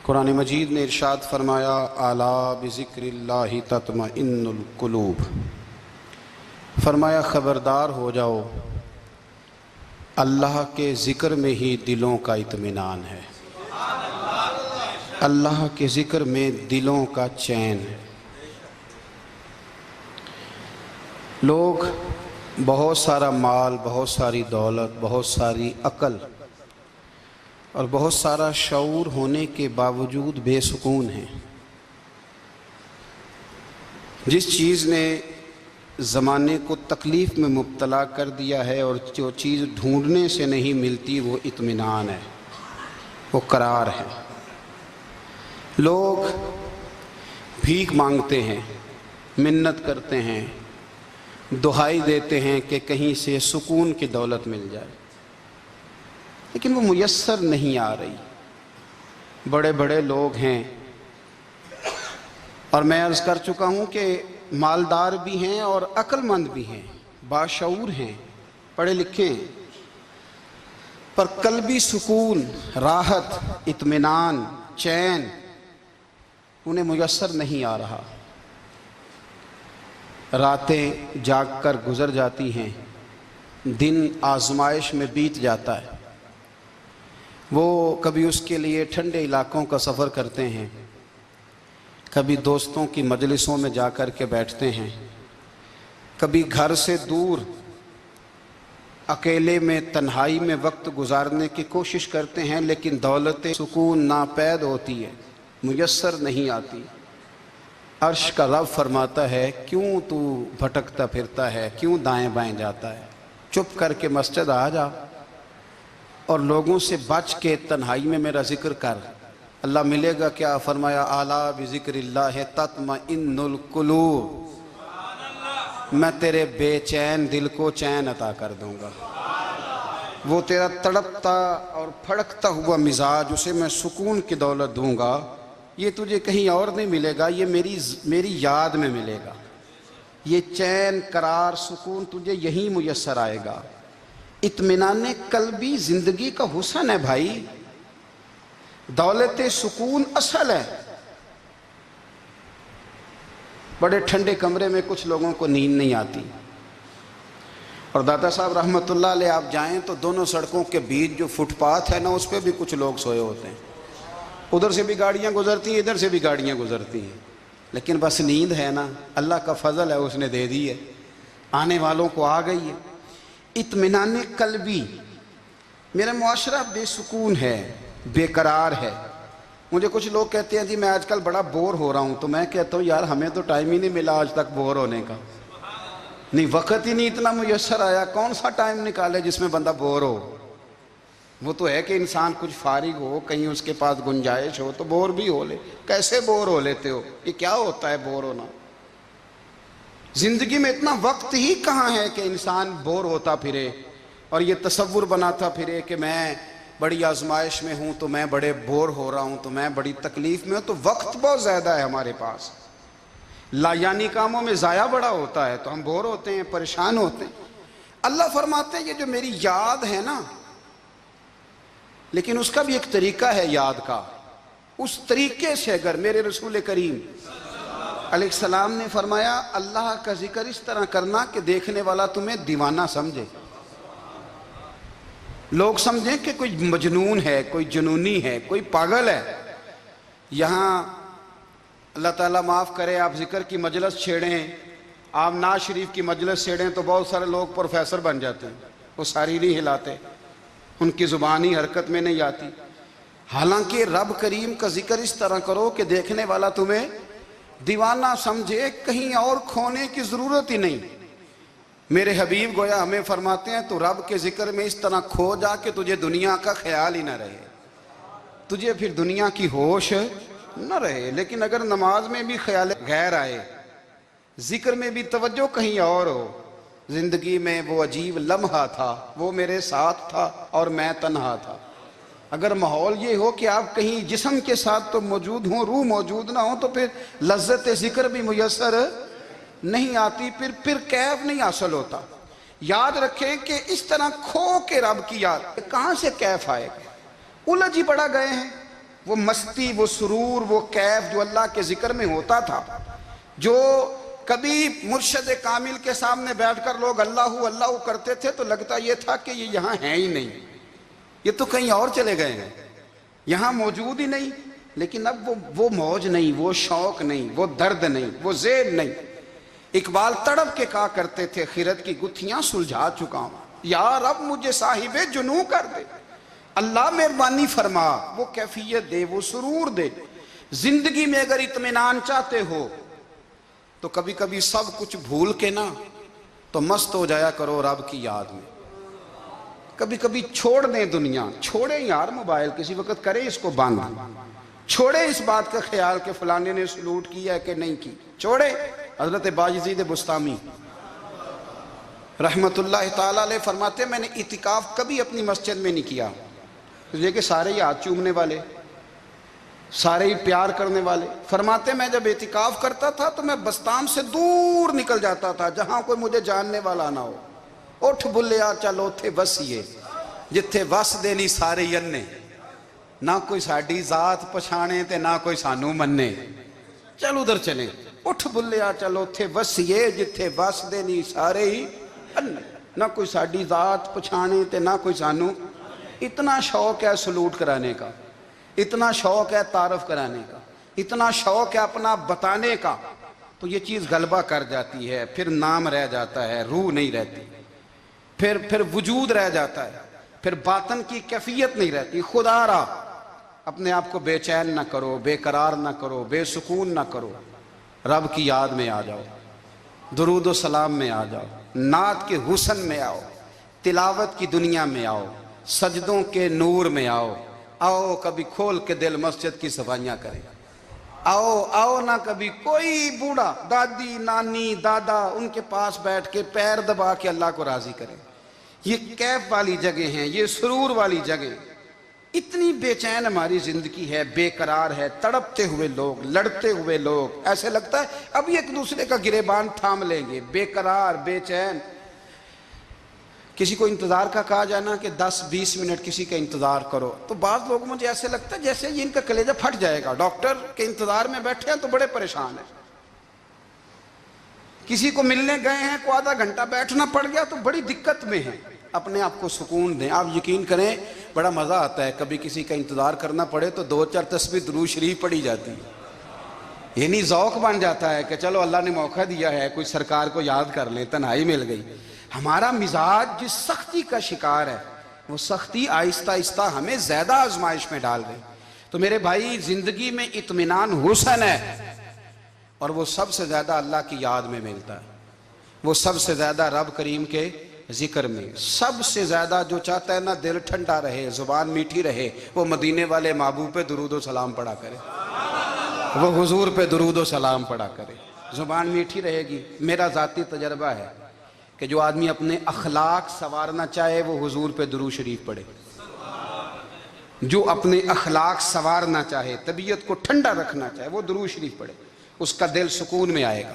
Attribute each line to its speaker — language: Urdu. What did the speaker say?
Speaker 1: قرآن مجید نے ارشاد فرمایا الا بذکراللہ تطمئن القلوب، فرمایا خبردار ہو جاؤ، اللہ کے ذکر میں ہی دلوں کا اطمینان ہے، اللہ کے ذکر میں دلوں کا چین ہے۔ لوگ بہت سارا مال، بہت ساری دولت، بہت ساری عقل اور بہت سارا شعور ہونے کے باوجود بے سکون ہیں۔ جس چیز نے زمانے کو تکلیف میں مبتلا کر دیا ہے اور جو چیز ڈھونڈنے سے نہیں ملتی وہ اطمینان ہے، وہ قرار ہے۔ لوگ بھیک مانگتے ہیں، منت کرتے ہیں، دہائی دیتے ہیں کہ کہیں سے سکون کی دولت مل جائے، لیکن وہ میسر نہیں آ رہی۔ بڑے بڑے لوگ ہیں، اور میں عرض کر چکا ہوں کہ مالدار بھی ہیں اور عقل مند بھی ہیں، باشعور ہیں، پڑھے لکھے ہیں، پر قلبی سکون، راحت، اطمینان، چین انہیں میسر نہیں آ رہا۔ راتیں جاگ کر گزر جاتی ہیں، دن آزمائش میں بیت جاتا ہے۔ وہ کبھی اس کے لیے ٹھنڈے علاقوں کا سفر کرتے ہیں، کبھی دوستوں کی مجلسوں میں جا کر کے بیٹھتے ہیں، کبھی گھر سے دور اکیلے میں تنہائی میں وقت گزارنے کی کوشش کرتے ہیں، لیکن دولت سکون ناپید ہوتی ہے، میسر نہیں آتی۔ عرش کا رب فرماتا ہے کیوں تو بھٹکتا پھرتا ہے، کیوں دائیں بائیں جاتا ہے، چپ کر کے مسجد آ جا اور لوگوں سے بچ کے تنہائی میں میرا ذکر کر۔ اللہ ملے گا کیا؟ فرمایا اعلیٰ بذکر اللہ تطمئن القلوب، میں تیرے بے چین دل کو چین عطا کر دوں گا۔ وہ تیرا تڑپتا اور پھڑکتا ہوا مزاج، اسے میں سکون کی دولت دوں گا۔ یہ تجھے کہیں اور نہیں ملے گا، یہ میری یاد میں ملے گا۔ یہ چین، قرار، سکون تجھے یہیں میسر آئے گا۔ اطمینان قلبی زندگی کا حسن ہے بھائی، دولت سکون اصل ہے۔ بڑے ٹھنڈے کمرے میں کچھ لوگوں کو نیند نہیں آتی، اور داتا صاحب رحمۃ اللہ علیہ آپ جائیں تو دونوں سڑکوں کے بیچ جو فٹ پاتھ ہے نا، اس پہ بھی کچھ لوگ سوئے ہوتے ہیں۔ ادھر سے بھی گاڑیاں گزرتی ہیں، ادھر سے بھی گاڑیاں گزرتی ہیں، لیکن بس نیند ہے نا، اللہ کا فضل ہے، اس نے دے دی ہے، آنے والوں کو آ گئی ہے۔ اطمینان قلبی، میرا معاشرہ بے سکون ہے، بے قرار ہے۔ مجھے کچھ لوگ کہتے ہیں جی میں آج کل بڑا بور ہو رہا ہوں، تو میں کہتا ہوں یار ہمیں تو ٹائم ہی نہیں ملا آج تک بور ہونے کا، نہیں وقت ہی نہیں اتنا میسر آیا، کون سا ٹائم نکالے جس میں بندہ بور ہو۔ وہ تو ہے کہ انسان کچھ فارغ ہو، کہیں اس کے پاس گنجائش ہو تو بور بھی ہو لے۔ کیسے بور ہو لیتے ہو؟ یہ کیا ہوتا ہے بور ہونا؟ زندگی میں اتنا وقت ہی کہاں ہے کہ انسان بور ہوتا پھرے اور یہ تصور بناتا پھرے کہ میں بڑی آزمائش میں ہوں تو میں بڑے بور ہو رہا ہوں، تو میں بڑی تکلیف میں ہوں۔ تو وقت بہت زیادہ ہے ہمارے پاس، لایانی کاموں میں ضائع بڑا ہوتا ہے، تو ہم بور ہوتے ہیں، پریشان ہوتے ہیں۔ اللہ فرماتے ہیں یہ جو میری یاد ہے نا، لیکن اس کا بھی ایک طریقہ ہے یاد کا، اس طریقے سے اگر میرے رسول کریم علیہ السلام نے فرمایا اللہ کا ذکر اس طرح کرنا کہ دیکھنے والا تمہیں دیوانہ سمجھے، لوگ سمجھیں کہ کوئی مجنون ہے، کوئی جنونی ہے، کوئی پاگل ہے۔ یہاں اللہ تعالیٰ معاف کرے، آپ ذکر کی مجلس چھیڑیں، آپ نعت شریف کی مجلس چھیڑیں تو بہت سارے لوگ پروفیسر بن جاتے ہیں، وہ ساری نہیں ہلاتے، ان کی زبان ہی حرکت میں نہیں آتی۔ حالانکہ رب کریم کا ذکر اس طرح کرو کہ دیکھنے والا تمہیں دیوانہ سمجھے، کہیں اور کھونے کی ضرورت ہی نہیں۔ میرے حبیب گویا ہمیں فرماتے ہیں تو رب کے ذکر میں اس طرح کھو جا کہ تجھے دنیا کا خیال ہی نہ رہے، تجھے پھر دنیا کی ہوش نہ رہے۔ لیکن اگر نماز میں بھی خیال غیر آئے، ذکر میں بھی توجہ کہیں اور ہو، زندگی میں وہ عجیب لمحہ تھا، وہ میرے ساتھ تھا اور میں تنہا تھا۔ اگر ماحول یہ ہو کہ آپ کہیں جسم کے ساتھ تو موجود ہوں، روح موجود نہ ہو، تو پھر لذت ذکر بھی میسر نہیں آتی، پھر کیف نہیں حاصل ہوتا۔ یاد رکھیں کہ اس طرح کھو کے رب کی یاد کہاں سے کیف آئے گا؟ الجھ ہی پڑا گئے ہیں، وہ مستی، وہ سرور، وہ کیف جو اللہ کے ذکر میں ہوتا تھا، جو کبھی مرشد کامل کے سامنے بیٹھ کر لوگ اللہ اللہ کرتے تھے تو لگتا یہ تھا کہ یہ یہاں ہیں ہی نہیں، یہ تو کہیں اور چلے گئے ہیں، یہاں موجود ہی نہیں۔ لیکن اب وہ موج نہیں، وہ شوق نہیں، وہ درد نہیں، وہ ذیل نہیں۔ اقبال تڑپ کے کہا کرتے تھے خیرت کی گتھیاں سلجھا چکا ہوں، یا رب مجھے صاحب جنوں کر دے، اللہ مہربانی فرما، وہ کیفیت دے، وہ سرور دے۔ زندگی میں اگر اطمینان چاہتے ہو تو کبھی کبھی سب کچھ بھول کے نا تو مست ہو جایا کرو رب کی یاد میں۔ کبھی کبھی چھوڑ دیں دنیا، چھوڑیں یار موبائل، کسی وقت کریں اس کو بند، چھوڑیں اس بات کا خیال کہ فلانے نے سلوٹ کیا ہے کہ نہیں کی، چھوڑیں۔ حضرت باجزید بستامی رحمت اللہ تعالیٰ علیہ فرماتے ہیں میں نے اعتکاف کبھی اپنی مسجد میں نہیں کیا، اس لیے کہ سارے ہی ہاتھ چومنے والے، سارے ہی پیار کرنے والے۔ فرماتے میں جب اعتکاف کرتا تھا تو میں بستام سے دور نکل جاتا تھا جہاں کوئی مجھے جاننے والا نہ ہو۔ اٹھ بلیا چل اوتھے وسیے جتھے وس دینی سارے ینے، نہ کوئی ساڈی ذات پچھانے تے نہ کوئی سانو مننے، چل ادھر چلیں۔ اٹھ بلیا چل اوتھے وسیے جتھے وس دینی سارے ہی انے، نہ کوئی ساڈی ذات پچھانے تے نہ کوئی سانو۔ اتنا شوق ہے سلوٹ کرانے کا، اتنا شوق ہے تعارف کرانے کا، اتنا شوق ہے اپنا بتانے کا، تو یہ چیز غلبہ کر جاتی ہے، پھر نام رہ جاتا ہے، روح نہیں رہتی، پھر وجود رہ جاتا ہے، پھر باطن کی کیفیت نہیں رہتی۔ خدا را اپنے آپ کو بے چین نہ کرو، بے قرار نہ کرو، بے سکون نہ کرو، رب کی یاد میں آ جاؤ، درود و سلام میں آ جاؤ، نعت کے حسن میں آؤ، تلاوت کی دنیا میں آؤ، سجدوں کے نور میں آؤ، آؤ کبھی کھول کے دل مسجد کی صفائیاں کریں، آؤ نہ کبھی کوئی بوڑھا دادی نانی دادا ان کے پاس بیٹھ کے پیر دبا کے اللہ کو راضی کریں۔ یہ کیف والی جگہ ہیں، یہ سرور والی جگہ۔ اتنی بے چین ہماری زندگی ہے، بے قرار ہے، تڑپتے ہوئے لوگ، لڑتے ہوئے لوگ، ایسے لگتا ہے ابھی ایک دوسرے کا گریبان تھام لیں گے، بے قرار بے چین۔ کسی کو انتظار کا کہا جائے نا کہ 10-20 منٹ کسی کا انتظار کرو تو بعض لوگ مجھے ایسے لگتا ہے جیسے یہ ان کا کلیجہ پھٹ جائے گا، ڈاکٹر کے انتظار میں بیٹھے ہیں تو بڑے پریشان ہیں۔ کسی کو ملنے گئے ہیں کو آدھا گھنٹہ بیٹھنا پڑ گیا تو بڑی دقت میں ہیں۔ اپنے آپ کو سکون دیں۔ آپ یقین کریں بڑا مزہ آتا ہے، کبھی کسی کا انتظار کرنا پڑے تو 2-4 تسبیح درود شریف پڑھی جاتی ہے، یعنی ذوق بن جاتا ہے کہ چلو اللہ نے موقع دیا ہے، کوئی سرکار کو یاد کر لیں، تنہائی مل گئی۔ ہمارا مزاج جس سختی کا شکار ہے وہ سختی آہستہ آہستہ ہمیں زیادہ آزمائش میں ڈال گئی۔ تو میرے بھائی زندگی میں اطمینان حسن ہے، اور وہ سب سے زیادہ اللہ کی یاد میں ملتا ہے، وہ سب سے زیادہ رب کریم کے ذکر میں۔ سب سے زیادہ جو چاہتا ہے نا دل ٹھنڈا رہے، زبان میٹھی رہے، وہ مدینے والے محبوب پہ درود و سلام پڑھا کرے، وہ حضور پہ درود و سلام پڑھا کرے، زبان میٹھی رہے گی۔ میرا ذاتی تجربہ ہے کہ جو آدمی اپنے اخلاق سنوارنا چاہے وہ حضور پہ درود شریف پڑھے، جو اپنے اخلاق سنوارنا چاہے، طبیعت کو ٹھنڈا رکھنا چاہے، وہ درود شریف پڑھے، اس کا دل سکون میں آئے گا۔